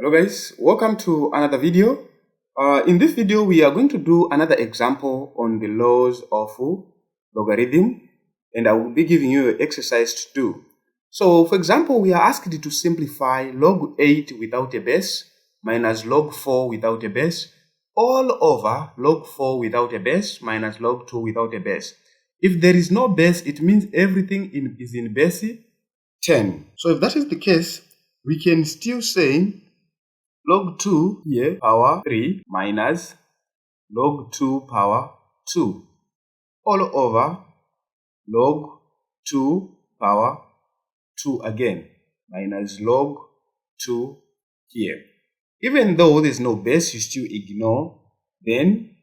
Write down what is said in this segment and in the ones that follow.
Hello guys, welcome to another video. In this video we are going to do another example on the laws of logarithm, and I will be giving you an exercise to do. So for example, we are asked to simplify log 8 without a base minus log 4 without a base all over log 4 without a base minus log 2 without a base. If there is no base, it means everything is in base 10. So if that is the case, we can still say log 2 here power 3 minus log 2 power 2 all over log 2 power 2 again minus log 2 here. Even though there's no base, you still ignore, then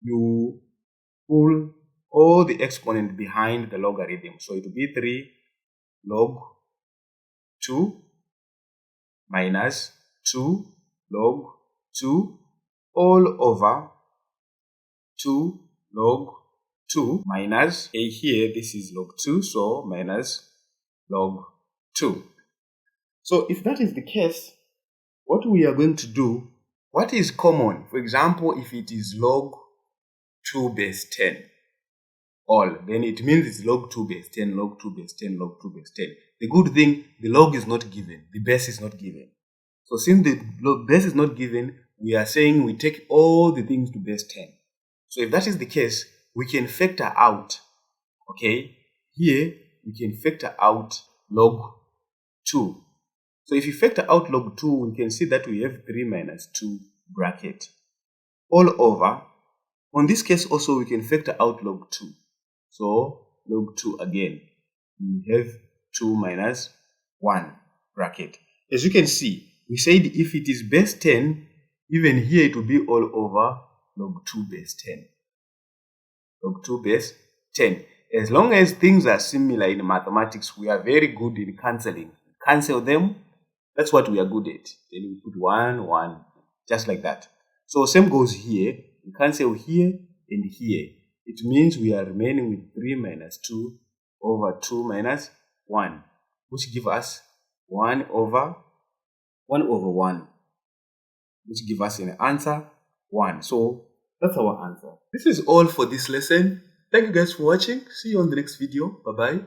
you pull all the exponent behind the logarithm. So it will be 3 log 2 minus 2 log 2 all over 2 log 2 minus a here, this is log 2, so minus log 2. So if that is the case, what we are going to do, what is common? For example, if it is log 2 base 10 all, then it means it's log 2 base 10, log 2 base 10, log 2 base 10. The good thing, the log is not given, the base is not given. So since the base is not given, we are saying we take all the things to base 10. So if that is the case, we can factor out, okay? Here, we can factor out log 2. So if you factor out log 2, we can see that we have 3 minus 2 bracket all over. On this case also, we can factor out log 2. So log 2 again, we have 2 minus 1 bracket. As you can see, we said if it is base 10, even here it will be all over log 2 base 10. Log 2 base 10. As long as things are similar in mathematics, we are very good in cancelling. Cancel them, that's what we are good at. Then we put 1, 1, just like that. So same goes here. We cancel here and here. It means we are remaining with 3 minus 2 over 2 minus 1, which give us 1 over 1, which give us an answer 1. So that's our answer. This is all for this lesson. Thank you guys for watching. See you on the next video. Bye bye.